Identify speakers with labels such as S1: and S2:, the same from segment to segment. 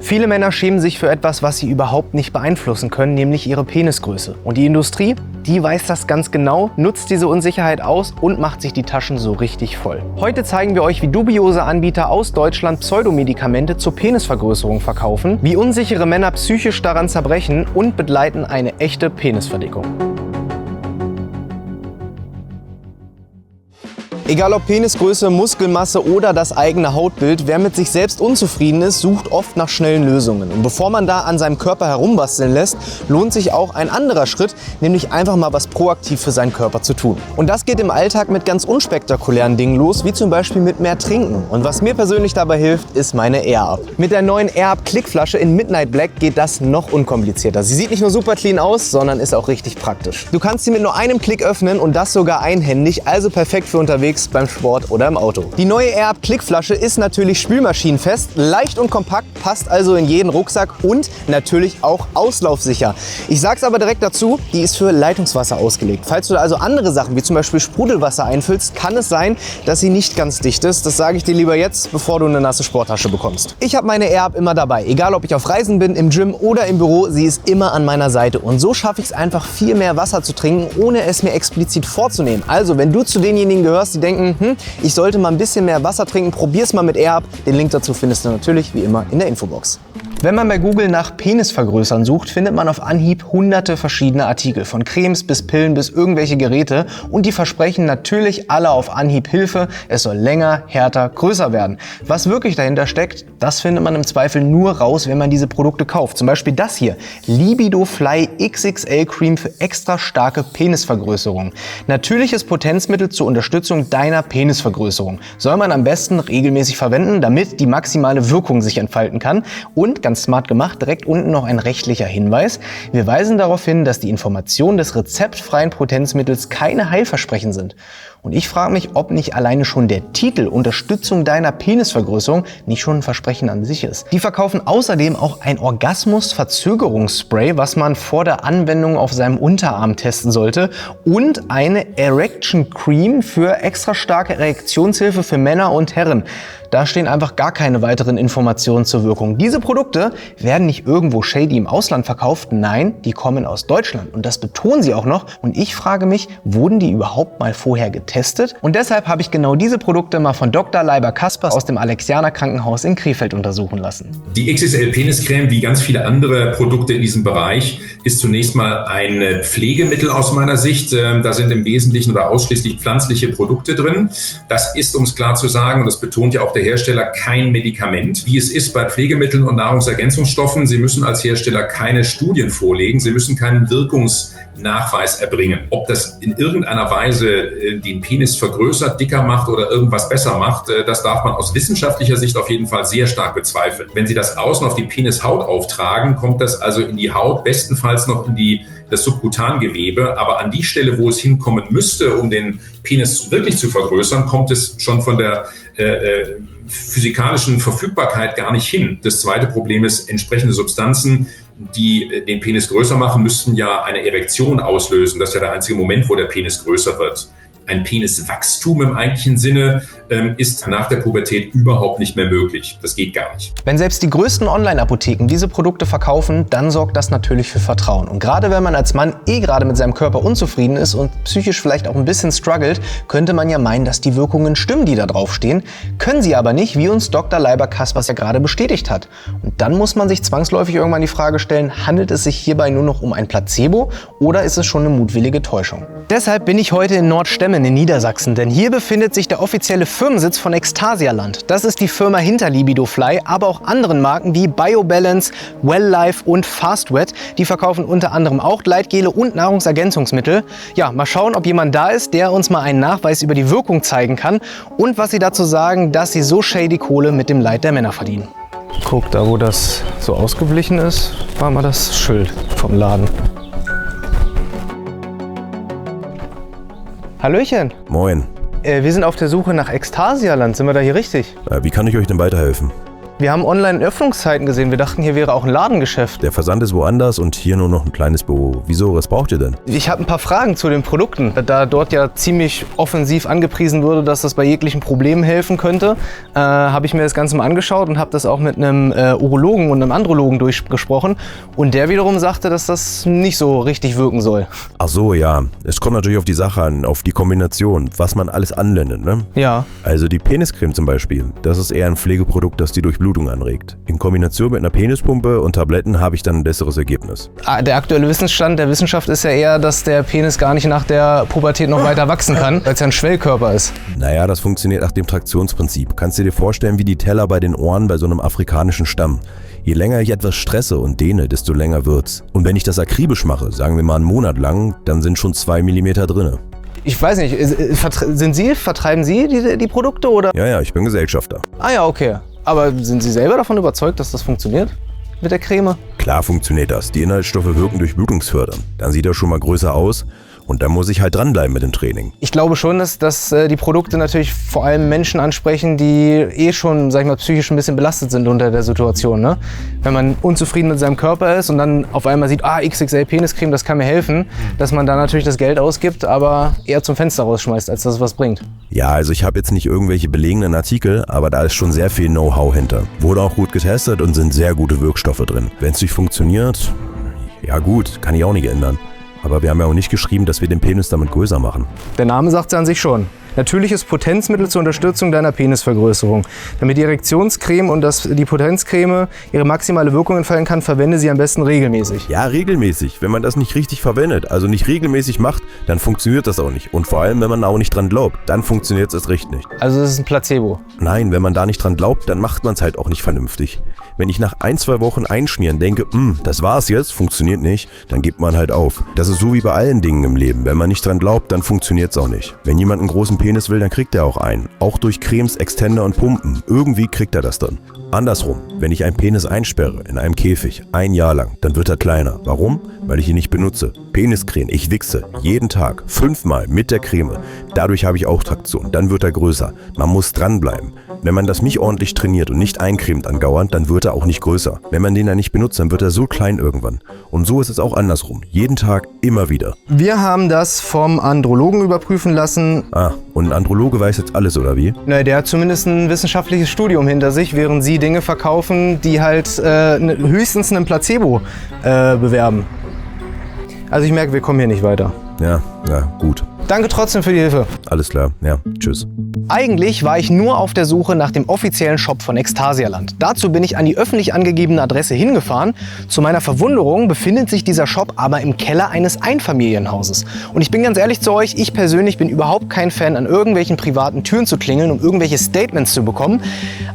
S1: Viele Männer schämen sich für etwas, was sie überhaupt nicht beeinflussen können, nämlich ihre Penisgröße. Und die Industrie, die weiß das ganz genau, nutzt diese Unsicherheit aus und macht sich die Taschen so richtig voll. Heute zeigen wir euch, wie dubiose Anbieter aus Deutschland Pseudomedikamente zur Penisvergrößerung verkaufen, wie unsichere Männer psychisch daran zerbrechen und begleiten eine echte Penisverdickung. Egal ob Penisgröße, Muskelmasse oder das eigene Hautbild, wer mit sich selbst unzufrieden ist, sucht oft nach schnellen Lösungen. Und bevor man da an seinem Körper herumbasteln lässt, lohnt sich auch ein anderer Schritt, nämlich einfach mal was proaktiv für seinen Körper zu tun. Und das geht im Alltag mit ganz unspektakulären Dingen los, wie zum Beispiel mit mehr Trinken. Und was mir persönlich dabei hilft, ist meine AirUp. Mit der neuen AirUp Klickflasche in Midnight Black geht das noch unkomplizierter. Sie sieht nicht nur super clean aus, sondern ist auch richtig praktisch. Du kannst sie mit nur einem Klick öffnen und das sogar einhändig, also perfekt für unterwegs, beim Sport oder im Auto. Die neue AirUp Klickflasche ist natürlich spülmaschinenfest, leicht und kompakt, passt also in jeden Rucksack und natürlich auch auslaufsicher. Ich sag's aber direkt dazu, die ist für Leitungswasser ausgelegt. Falls du da also andere Sachen wie zum Beispiel Sprudelwasser einfüllst, kann es sein, dass sie nicht ganz dicht ist. Das sage ich dir lieber jetzt, bevor du eine nasse Sporttasche bekommst. Ich habe meine AirUp immer dabei, egal ob ich auf Reisen bin, im Gym oder im Büro, sie ist immer an meiner Seite. Und so schaffe ich es einfach, viel mehr Wasser zu trinken, ohne es mir explizit vorzunehmen. Also wenn du zu denjenigen gehörst, die denken, ich sollte mal ein bisschen mehr Wasser trinken, probier's mal mit AirUp. Den Link dazu findest du natürlich wie immer in der Infobox. Wenn man bei Google nach Penisvergrößern sucht, findet man auf Anhieb hunderte verschiedene Artikel, von Cremes bis Pillen bis irgendwelche Geräte, und die versprechen natürlich alle auf Anhieb Hilfe, es soll länger, härter, größer werden. Was wirklich dahinter steckt, das findet man im Zweifel nur raus, wenn man diese Produkte kauft. Zum Beispiel das hier, Libido Fly XXL Cream für extra starke Penisvergrößerung. Natürliches Potenzmittel zur Unterstützung deiner Penisvergrößerung. Soll man am besten regelmäßig verwenden, damit die maximale Wirkung sich entfalten kann. Und ganz smart gemacht, direkt unten noch ein rechtlicher Hinweis. Wir weisen darauf hin, dass die Informationen des rezeptfreien Potenzmittels keine Heilversprechen sind. Und ich frage mich, ob nicht alleine schon der Titel Unterstützung deiner Penisvergrößerung nicht schon ein Versprechen an sich ist. Die verkaufen außerdem auch ein Orgasmus-Verzögerungsspray, was man vor der Anwendung auf seinem Unterarm testen sollte, und eine Erection Cream für extra starke Erektionshilfe für Männer und Herren. Da stehen einfach gar keine weiteren Informationen zur Wirkung. Diese Produkte werden nicht irgendwo shady im Ausland verkauft, nein, die kommen aus Deutschland. Und das betonen sie auch noch. Und ich frage mich, wurden die überhaupt mal vorher getestet? Und deshalb habe ich genau diese Produkte mal von Dr. Leiber-Kaspers aus dem Alexianer Krankenhaus in Krefeld untersuchen lassen.
S2: Die XXL Peniscreme, wie ganz viele andere Produkte in diesem Bereich, ist zunächst mal ein Pflegemittel aus meiner Sicht. Da sind im Wesentlichen oder ausschließlich pflanzliche Produkte drin. Das ist, um es klar zu sagen, und das betont ja auch der Hersteller, kein Medikament. Wie es ist bei Pflegemitteln und Nahrungsergänzungsstoffen, Sie müssen als Hersteller keine Studien vorlegen, Sie müssen keinen Wirkungsnachweis erbringen. Ob das in irgendeiner Weise den Penis vergrößert, dicker macht oder irgendwas besser macht, das darf man aus wissenschaftlicher Sicht auf jeden Fall sehr stark bezweifeln. Wenn Sie das außen auf die Penishaut auftragen, kommt das also in die Haut, bestenfalls noch in das Subkutangewebe, aber an die Stelle, wo es hinkommen müsste, um den Penis wirklich zu vergrößern, kommt es schon von der physikalischen Verfügbarkeit gar nicht hin. Das zweite Problem ist, entsprechende Substanzen, die den Penis größer machen, müssten ja eine Erektion auslösen. Das ist ja der einzige Moment, wo der Penis größer wird. Ein Peniswachstum im eigentlichen Sinne ist nach der Pubertät überhaupt nicht mehr möglich. Das geht gar nicht.
S1: Wenn selbst die größten Online-Apotheken diese Produkte verkaufen, dann sorgt das natürlich für Vertrauen. Und gerade wenn man als Mann gerade mit seinem Körper unzufrieden ist und psychisch vielleicht auch ein bisschen struggelt, könnte man ja meinen, dass die Wirkungen stimmen, die da draufstehen. Können sie aber nicht, wie uns Dr. Leiber-Kaspers ja gerade bestätigt hat. Und dann muss man sich zwangsläufig irgendwann die Frage stellen, handelt es sich hierbei nur noch um ein Placebo oder ist es schon eine mutwillige Täuschung? Deshalb bin ich heute in Nordstemmen in Niedersachsen, denn hier befindet sich der offizielle Firmensitz von Ekstasialand. Das ist die Firma hinter Libido Fly, aber auch anderen Marken wie BioBalance, Well-Life und Fastwet. Die verkaufen unter anderem auch Gleitgele und Nahrungsergänzungsmittel. Ja, mal schauen, ob jemand da ist, der uns mal einen Nachweis über die Wirkung zeigen kann und was sie dazu sagen, dass sie so shady Kohle mit dem Leid der Männer verdienen. Guck, da wo das so ausgeblichen ist, war mal das Schild vom Laden. Hallöchen.
S3: Moin.
S1: Wir sind auf der Suche nach Ekstasialand. Sind wir da hier richtig?
S3: Wie kann ich euch denn weiterhelfen?
S1: Wir haben online Öffnungszeiten gesehen. Wir dachten, hier wäre auch ein Ladengeschäft.
S3: Der Versand ist woanders und hier nur noch ein kleines Büro. Wieso, was braucht ihr denn?
S1: Ich habe ein paar Fragen zu den Produkten. Da dort ja ziemlich offensiv angepriesen wurde, dass das bei jeglichen Problemen helfen könnte, habe ich mir das Ganze mal angeschaut und habe das auch mit einem Urologen und einem Andrologen durchgesprochen. Und der wiederum sagte, dass das nicht so richtig wirken soll.
S3: Ach so, ja. Es kommt natürlich auf die Sache an, auf die Kombination, was man alles anwendet, ne?
S1: Ja.
S3: Also die Peniscreme zum Beispiel, das ist eher ein Pflegeprodukt, das die Durchblutung anregt. In Kombination mit einer Penispumpe und Tabletten habe ich dann ein besseres Ergebnis.
S1: Der aktuelle Wissensstand der Wissenschaft ist ja eher, dass der Penis gar nicht nach der Pubertät noch weiter wachsen kann, weil es ja ein Schwellkörper ist.
S3: Naja, das funktioniert nach dem Traktionsprinzip. Kannst du dir vorstellen, wie die Teller bei den Ohren bei so einem afrikanischen Stamm. Je länger ich etwas stresse und dehne, desto länger wird's. Und wenn ich das akribisch mache, sagen wir mal einen Monat lang, dann sind schon 2 Millimeter drinne.
S1: Ich weiß nicht, vertreiben Sie die Produkte oder?
S3: Ja, ich bin Gesellschafter.
S1: Ah ja, okay. Aber sind Sie selber davon überzeugt, dass das funktioniert mit der Creme?
S3: Klar funktioniert das. Die Inhaltsstoffe wirken durchblutungsfördernd. Dann sieht er schon mal größer aus. Und dann muss ich halt dranbleiben mit dem Training.
S1: Ich glaube schon, dass die Produkte natürlich vor allem Menschen ansprechen, die schon, sag ich mal, psychisch ein bisschen belastet sind unter der Situation. Ne? Wenn man unzufrieden mit seinem Körper ist und dann auf einmal sieht, XXL Peniscreme, das kann mir helfen, dass man da natürlich das Geld ausgibt, aber eher zum Fenster rausschmeißt, als dass es was bringt.
S3: Ja, also ich habe jetzt nicht irgendwelche belegenen Artikel, aber da ist schon sehr viel Know-how hinter. Wurde auch gut getestet und sind sehr gute Wirkstoffe drin. Wenn es nicht funktioniert, ja gut, kann ich auch nicht ändern. Aber wir haben ja auch nicht geschrieben, dass wir den Penis damit größer machen.
S1: Der Name sagt es an sich schon. Natürliches Potenzmittel zur Unterstützung deiner Penisvergrößerung. Damit die Erektionscreme und die Potenzcreme ihre maximale Wirkung entfalten kann, verwende sie am besten regelmäßig.
S3: Ja, regelmäßig. Wenn man das nicht richtig verwendet, also nicht regelmäßig macht, dann funktioniert das auch nicht. Und vor allem, wenn man auch nicht dran glaubt, dann funktioniert es erst recht nicht.
S1: Also das ist ein Placebo?
S3: Nein, wenn man da nicht dran glaubt, dann macht man es halt auch nicht vernünftig. Wenn ich nach 1-2 Wochen einschmieren denke, das war's jetzt, funktioniert nicht, dann gibt man halt auf. Das ist so wie bei allen Dingen im Leben. Wenn man nicht dran glaubt, dann funktioniert es auch nicht. Wenn jemand einen großen Penis will, dann kriegt er auch einen. Auch durch Cremes, Extender und Pumpen. Irgendwie kriegt er das dann. Andersrum, wenn ich einen Penis einsperre in einem Käfig, 1 Jahr lang, dann wird er kleiner. Warum? Weil ich ihn nicht benutze. Peniscreme, ich wichse jeden Tag 5-mal mit der Creme. Dadurch habe ich auch Traktion. Dann wird er größer. Man muss dranbleiben. Wenn man das nicht ordentlich trainiert und nicht eincremt andauernd, dann wird er auch nicht größer. Wenn man den dann nicht benutzt, dann wird er so klein irgendwann. Und so ist es auch andersrum. Jeden Tag, immer wieder.
S1: Wir haben das vom Andrologen überprüfen lassen.
S3: Und ein Androloge weiß jetzt alles, oder wie?
S1: Na, der hat zumindest ein wissenschaftliches Studium hinter sich, während Sie Dinge verkaufen, die halt höchstens einen Placebo bewerben. Also ich merke, wir kommen hier nicht weiter.
S3: Ja, gut.
S1: Danke trotzdem für die Hilfe.
S3: Alles klar, ja, tschüss.
S1: Eigentlich war ich nur auf der Suche nach dem offiziellen Shop von Ekstasialand. Dazu bin ich an die öffentlich angegebene Adresse hingefahren. Zu meiner Verwunderung befindet sich dieser Shop aber im Keller eines Einfamilienhauses. Und ich bin ganz ehrlich zu euch, ich persönlich bin überhaupt kein Fan, an irgendwelchen privaten Türen zu klingeln, um irgendwelche Statements zu bekommen.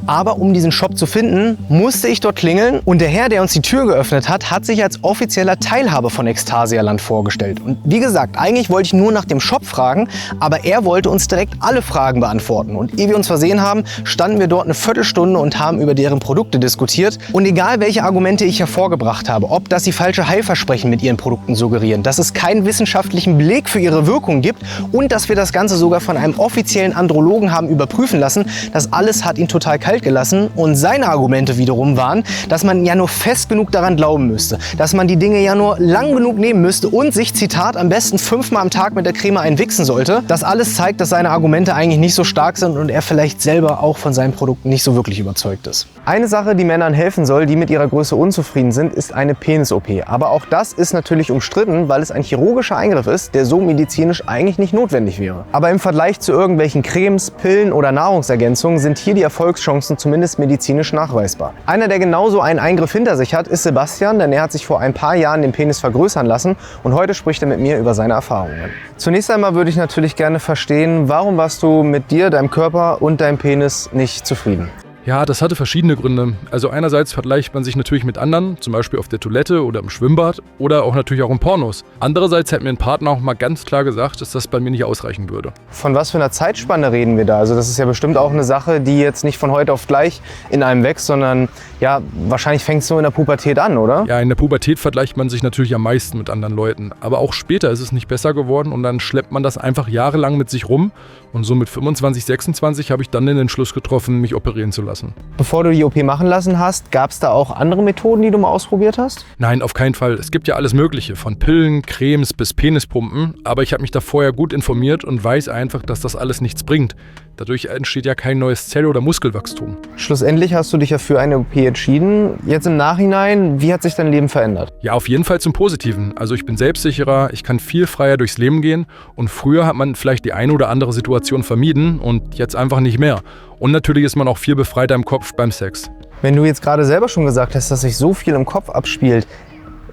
S1: Aber um diesen Shop zu finden, musste ich dort klingeln. Und der Herr, der uns die Tür geöffnet hat sich als offizieller Teilhaber von Ekstasialand vorgestellt. Und wie gesagt, eigentlich wollte ich nur nach dem Shop fragen, aber er wollte uns direkt alle Fragen beantworten. Und ehe wir uns versehen haben, standen wir dort eine Viertelstunde und haben über deren Produkte diskutiert. Und egal welche Argumente ich hervorgebracht habe, ob dass sie falsche Heilversprechen mit ihren Produkten suggerieren, dass es keinen wissenschaftlichen Beleg für ihre Wirkung gibt und dass wir das Ganze sogar von einem offiziellen Andrologen haben überprüfen lassen, das alles hat ihn total kalt gelassen. Und seine Argumente wiederum waren, dass man ja nur fest genug daran glauben müsste, dass man die Dinge ja nur lang genug nehmen müsste und sich, Zitat, am besten 5-mal am Tag mit der Creme einwichsen sollte. Das alles zeigt, dass seine Argumente eigentlich nicht so stark sind und er vielleicht selber auch von seinen Produkten nicht so wirklich überzeugt ist. Eine Sache, die Männern helfen soll, die mit ihrer Größe unzufrieden sind, ist eine Penis-OP. Aber auch das ist natürlich umstritten, weil es ein chirurgischer Eingriff ist, der so medizinisch eigentlich nicht notwendig wäre. Aber im Vergleich zu irgendwelchen Cremes, Pillen oder Nahrungsergänzungen sind hier die Erfolgschancen zumindest medizinisch nachweisbar. Einer, der genauso einen Eingriff hinter sich hat, ist Sebastian, denn er hat sich vor ein paar Jahren den Penis vergrößern lassen und heute spricht er mit mir über seine Erfahrungen. Zunächst einmal würde ich natürlich gerne verstehen, warum warst du mit dir, deinem Körper und deinem Penis nicht zufrieden?
S4: Ja, das hatte verschiedene Gründe. Also einerseits vergleicht man sich natürlich mit anderen, zum Beispiel auf der Toilette oder im Schwimmbad oder auch natürlich auch in Pornos. Andererseits hat mir ein Partner auch mal ganz klar gesagt, dass das bei mir nicht ausreichen würde.
S1: Von was für einer Zeitspanne reden wir da? Also das ist ja bestimmt auch eine Sache, die jetzt nicht von heute auf gleich in einem wächst, sondern ja, wahrscheinlich fängt es nur in der Pubertät an, oder?
S4: Ja, in der Pubertät vergleicht man sich natürlich am meisten mit anderen Leuten. Aber auch später ist es nicht besser geworden und dann schleppt man das einfach jahrelang mit sich rum. Und so mit 25, 26 habe ich dann den Entschluss getroffen, mich operieren zu lassen. lassen.
S1: Bevor du die OP machen lassen hast, gab es da auch andere Methoden, die du mal ausprobiert hast?
S4: Nein, auf keinen Fall. Es gibt ja alles Mögliche, von Pillen, Cremes bis Penispumpen. Aber ich habe mich da vorher gut informiert und weiß einfach, dass das alles nichts bringt. Dadurch entsteht ja kein neues Zell- oder Muskelwachstum.
S1: Schlussendlich hast du dich ja für eine OP entschieden. Jetzt im Nachhinein, wie hat sich dein Leben verändert?
S4: Ja, auf jeden Fall zum Positiven. Also ich bin selbstsicherer, ich kann viel freier durchs Leben gehen und früher hat man vielleicht die eine oder andere Situation vermieden und jetzt einfach nicht mehr. Und natürlich ist man auch viel befreiter im Kopf beim Sex.
S1: Wenn du jetzt gerade selber schon gesagt hast, dass sich so viel im Kopf abspielt,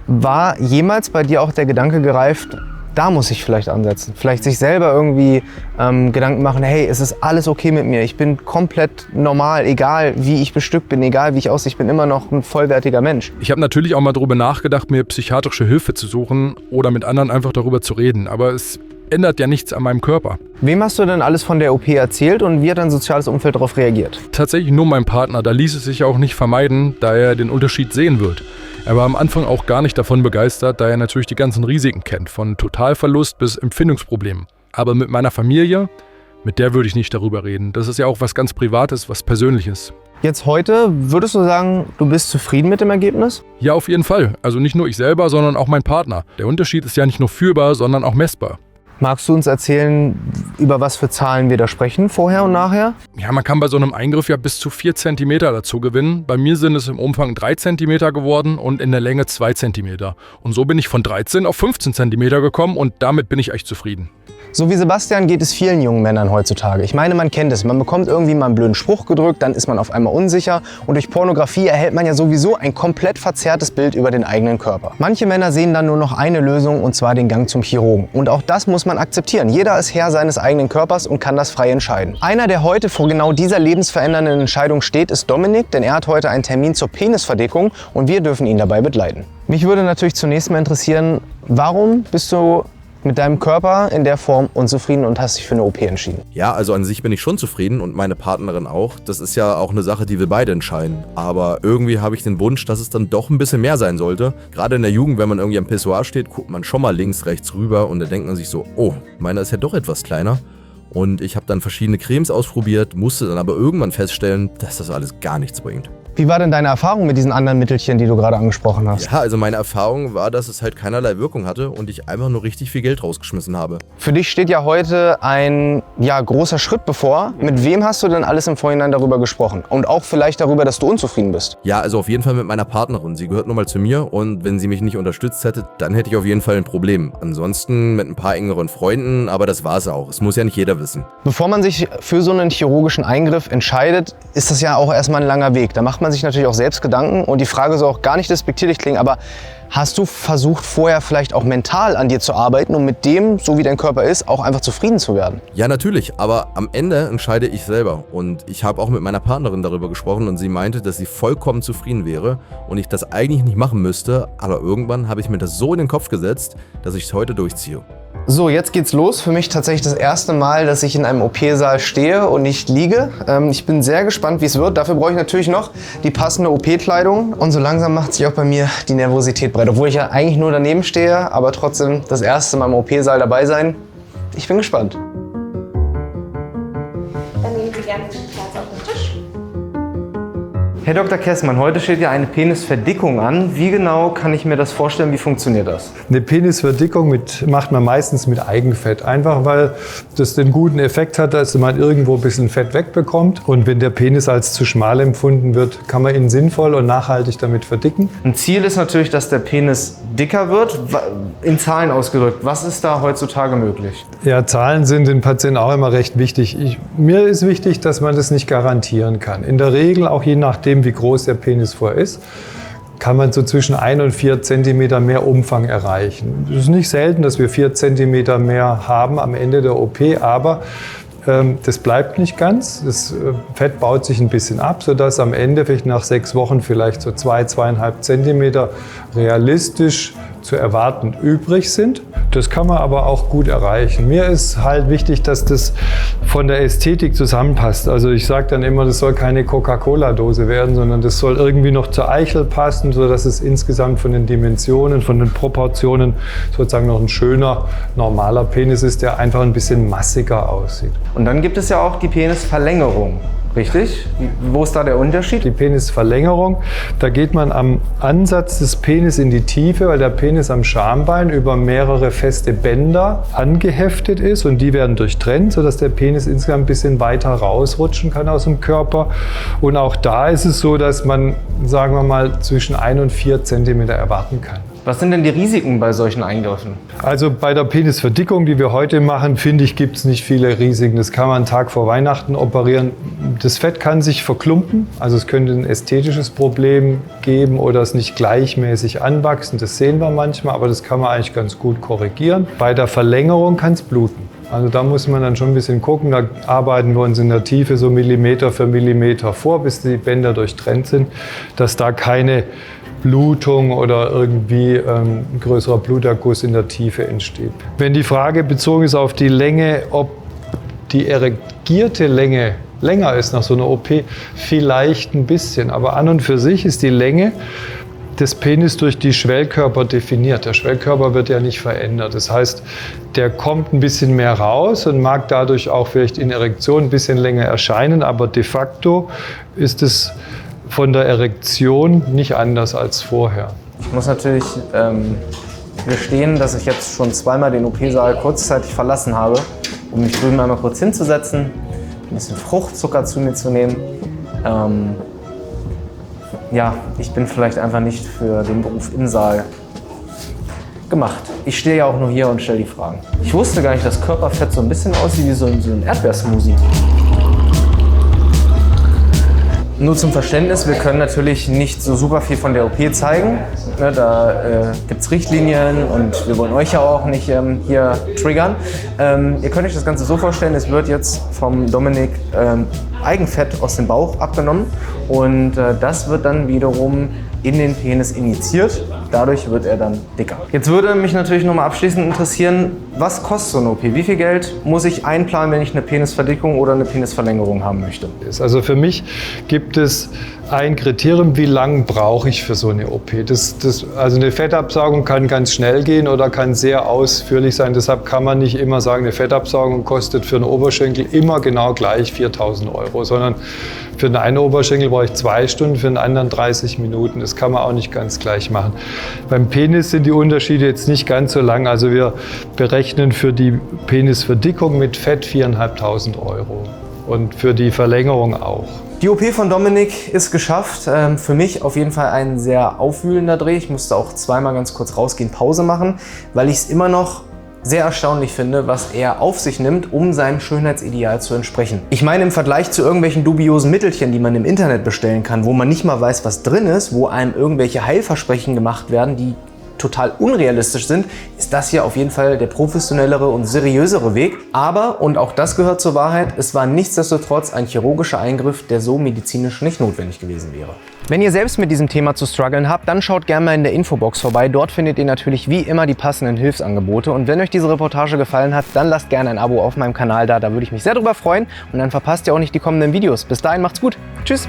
S1: war jemals bei dir auch der Gedanke gereift, da muss ich vielleicht ansetzen? Vielleicht sich selber irgendwie Gedanken machen, hey, es ist alles okay mit mir, ich bin komplett normal, egal wie ich bestückt bin, egal wie ich aussehe, ich bin immer noch ein vollwertiger Mensch.
S4: Ich habe natürlich auch mal darüber nachgedacht, mir psychiatrische Hilfe zu suchen oder mit anderen einfach darüber zu reden, aber es ändert ja nichts an meinem Körper.
S1: Wem hast du denn alles von der OP erzählt und wie hat dein soziales Umfeld darauf reagiert?
S4: Tatsächlich nur mein Partner, da ließ es sich auch nicht vermeiden, da er den Unterschied sehen wird. Er war am Anfang auch gar nicht davon begeistert, da er natürlich die ganzen Risiken kennt, von Totalverlust bis Empfindungsproblemen. Aber mit meiner Familie, mit der würde ich nicht darüber reden. Das ist ja auch was ganz Privates, was Persönliches.
S1: Jetzt heute, würdest du sagen, du bist zufrieden mit dem Ergebnis?
S4: Ja, auf jeden Fall. Also nicht nur ich selber, sondern auch mein Partner. Der Unterschied ist ja nicht nur fühlbar, sondern auch messbar.
S1: Magst du uns erzählen, über was für Zahlen wir da sprechen, vorher und nachher?
S4: Ja, man kann bei so einem Eingriff ja bis zu 4 cm dazu gewinnen. Bei mir sind es im Umfang 3 cm geworden und in der Länge 2 cm. Und so bin ich von 13 auf 15 cm gekommen und damit bin ich echt zufrieden.
S1: So wie Sebastian geht es vielen jungen Männern heutzutage. Ich meine, man kennt es. Man bekommt irgendwie mal einen blöden Spruch gedrückt, dann ist man auf einmal unsicher. Und durch Pornografie erhält man ja sowieso ein komplett verzerrtes Bild über den eigenen Körper. Manche Männer sehen dann nur noch eine Lösung, und zwar den Gang zum Chirurgen. Und auch das muss man akzeptieren. Jeder ist Herr seines eigenen Körpers und kann das frei entscheiden. Einer, der heute vor genau dieser lebensverändernden Entscheidung steht, ist Dominik, denn er hat heute einen Termin zur Penisverdickung und wir dürfen ihn dabei begleiten. Mich würde natürlich zunächst mal interessieren, warum bist du mit deinem Körper in der Form unzufrieden und hast dich für eine OP entschieden?
S3: Ja, also an sich bin ich schon zufrieden und meine Partnerin auch. Das ist ja auch eine Sache, die wir beide entscheiden. Aber irgendwie habe ich den Wunsch, dass es dann doch ein bisschen mehr sein sollte. Gerade in der Jugend, wenn man irgendwie am Pissoir steht, guckt man schon mal links, rechts rüber und dann denkt man sich so, oh, meiner ist ja doch etwas kleiner. Und ich habe dann verschiedene Cremes ausprobiert, musste dann aber irgendwann feststellen, dass das alles gar nichts bringt.
S1: Wie war denn deine Erfahrung mit diesen anderen Mittelchen, die du gerade angesprochen hast?
S3: Ja, also meine Erfahrung war, dass es halt keinerlei Wirkung hatte und ich einfach nur richtig viel Geld rausgeschmissen habe.
S1: Für dich steht ja heute ein großer Schritt bevor. Mit wem hast du denn alles im Vorhinein darüber gesprochen? Und auch vielleicht darüber, dass du unzufrieden bist?
S3: Ja, also auf jeden Fall mit meiner Partnerin. Sie gehört nun mal zu mir und wenn sie mich nicht unterstützt hätte, dann hätte ich auf jeden Fall ein Problem. Ansonsten mit ein paar engeren Freunden, aber das war's auch. Es muss ja nicht jeder wissen.
S1: Bevor man sich für so einen chirurgischen Eingriff entscheidet, ist das ja auch erstmal ein langer Weg. Da macht man sich natürlich auch selbst Gedanken und die Frage soll auch gar nicht despektierlich klingen, aber hast du versucht, vorher vielleicht auch mental an dir zu arbeiten, um mit dem, so wie dein Körper ist, auch einfach zufrieden zu werden?
S3: Ja, natürlich, aber am Ende entscheide ich selber und ich habe auch mit meiner Partnerin darüber gesprochen und sie meinte, dass sie vollkommen zufrieden wäre und ich das eigentlich nicht machen müsste, aber irgendwann habe ich mir das so in den Kopf gesetzt, dass ich es heute durchziehe.
S1: So, jetzt geht's los. Für mich tatsächlich das erste Mal, dass ich in einem OP-Saal stehe und nicht liege. Ich bin sehr gespannt, wie es wird. Dafür brauche ich natürlich noch die passende OP-Kleidung. Und so langsam macht sich auch bei mir die Nervosität breit. Obwohl ich ja eigentlich nur daneben stehe, aber trotzdem das erste Mal im OP-Saal dabei sein. Ich bin gespannt.
S5: Dann nehmen Sie gerne Platz auf den Tisch.
S1: Herr Dr. Kessmann, heute steht ja eine Penisverdickung an. Wie genau kann ich mir das vorstellen? Wie funktioniert das?
S6: Eine Penisverdickung macht man meistens mit Eigenfett. Einfach weil das den guten Effekt hat, dass man irgendwo ein bisschen Fett wegbekommt. Und wenn der Penis als zu schmal empfunden wird, kann man ihn sinnvoll und nachhaltig damit verdicken.
S1: Ein Ziel ist natürlich, dass der Penis dicker wird. In Zahlen ausgedrückt, was ist da heutzutage möglich?
S6: Ja, Zahlen sind den Patienten auch immer recht wichtig. Mir ist wichtig, dass man das nicht garantieren kann. In der Regel, auch je nachdem, wie groß der Penis vorher ist, kann man so zwischen 1 und 4 cm mehr Umfang erreichen. Es ist nicht selten, dass wir 4 cm mehr haben am Ende der OP, aber das bleibt nicht ganz. Das Fett baut sich ein bisschen ab, sodass am Ende vielleicht nach 6 Wochen vielleicht so 2,5 cm realistisch zu erwarten übrig sind. Das kann man aber auch gut erreichen. Mir ist halt wichtig, dass das von der Ästhetik zusammenpasst. Also ich sage dann immer, das soll keine Coca-Cola-Dose werden, sondern das soll irgendwie noch zur Eichel passen, sodass es insgesamt von den Dimensionen, von den Proportionen sozusagen noch ein schöner, normaler Penis ist, der einfach ein bisschen massiger aussieht.
S1: Und dann gibt es ja auch die Penisverlängerung. Richtig. Wo ist da der Unterschied?
S6: Die Penisverlängerung, da geht man am Ansatz des Penis in die Tiefe, weil der Penis am Schambein über mehrere feste Bänder angeheftet ist und die werden durchtrennt, sodass der Penis insgesamt ein bisschen weiter rausrutschen kann aus dem Körper. Und auch da ist es so, dass man, sagen wir mal, zwischen 1 und 4 Zentimeter erwarten kann.
S1: Was sind denn die Risiken bei solchen Eingriffen?
S6: Also bei der Penisverdickung, die wir heute machen, finde ich, gibt es nicht viele Risiken. Das kann man einen Tag vor Weihnachten operieren. Das Fett kann sich verklumpen, also es könnte ein ästhetisches Problem geben oder es nicht gleichmäßig anwachsen. Das sehen wir manchmal, aber das kann man eigentlich ganz gut korrigieren. Bei der Verlängerung kann es bluten. Also da muss man dann schon ein bisschen gucken. Da arbeiten wir uns in der Tiefe so Millimeter für Millimeter vor, bis die Bänder durchtrennt sind, dass da keine Blutung oder irgendwie ein größerer Bluterguss in der Tiefe entsteht. Wenn die Frage bezogen ist auf die Länge, ob die erigierte Länge länger ist nach so einer OP, vielleicht ein bisschen. Aber an und für sich ist die Länge des Penis durch die Schwellkörper definiert. Der Schwellkörper wird ja nicht verändert. Das heißt, der kommt ein bisschen mehr raus und mag dadurch auch vielleicht in Erektion ein bisschen länger erscheinen, aber de facto ist es von der Erektion nicht anders als vorher.
S1: Ich muss natürlich gestehen, dass ich jetzt schon zweimal den OP-Saal kurzzeitig verlassen habe, um mich drüben einmal kurz hinzusetzen, ein bisschen Fruchtzucker zu mir zu nehmen. Ja, ich bin vielleicht einfach nicht für den Beruf im Saal gemacht. Ich stehe ja auch nur hier und stelle die Fragen. Ich wusste gar nicht, dass Körperfett so ein bisschen aussieht wie so ein Erdbeersmoothie. Nur zum Verständnis, wir können natürlich nicht so super viel von der OP zeigen. Ne, da gibt es Richtlinien und wir wollen euch ja auch nicht hier triggern. Ihr könnt euch das Ganze so vorstellen, es wird jetzt vom Dominik Eigenfett aus dem Bauch abgenommen und das wird dann wiederum in den Penis injiziert. Dadurch wird er dann dicker. Jetzt würde mich natürlich nochmal abschließend interessieren, was kostet so eine OP? Wie viel Geld muss ich einplanen, wenn ich eine Penisverdickung oder eine Penisverlängerung haben möchte?
S6: Also für mich gibt es ein Kriterium, wie lang brauche ich für so eine OP. Also eine Fettabsaugung kann ganz schnell gehen oder kann sehr ausführlich sein. Deshalb kann man nicht immer sagen, eine Fettabsaugung kostet für einen Oberschenkel immer genau gleich 4.000 €, sondern für den einen Oberschenkel brauche ich 2 Stunden, für den anderen 30 Minuten. Das kann man auch nicht ganz gleich machen. Beim Penis sind die Unterschiede jetzt nicht ganz so lang. Also wir berechnen für die Penisverdickung mit Fett 4.500 € und für die Verlängerung auch.
S1: Die OP von Dominik ist geschafft. Für mich auf jeden Fall ein sehr aufwühlender Dreh. Ich musste auch zweimal ganz kurz rausgehen, Pause machen, weil ich es immer noch sehr erstaunlich finde, was er auf sich nimmt, um seinem Schönheitsideal zu entsprechen. Ich meine, im Vergleich zu irgendwelchen dubiosen Mittelchen, die man im Internet bestellen kann, wo man nicht mal weiß, was drin ist, wo einem irgendwelche Heilversprechen gemacht werden, die total unrealistisch sind, ist das hier auf jeden Fall der professionellere und seriösere Weg. Aber, und auch das gehört zur Wahrheit, es war nichtsdestotrotz ein chirurgischer Eingriff, der so medizinisch nicht notwendig gewesen wäre. Wenn ihr selbst mit diesem Thema zu strugglen habt, dann schaut gerne mal in der Infobox vorbei. Dort findet ihr natürlich wie immer die passenden Hilfsangebote. Und wenn euch diese Reportage gefallen hat, dann lasst gerne ein Abo auf meinem Kanal da. Da würde ich mich sehr drüber freuen. Und dann verpasst ihr auch nicht die kommenden Videos. Bis dahin macht's gut. Tschüss.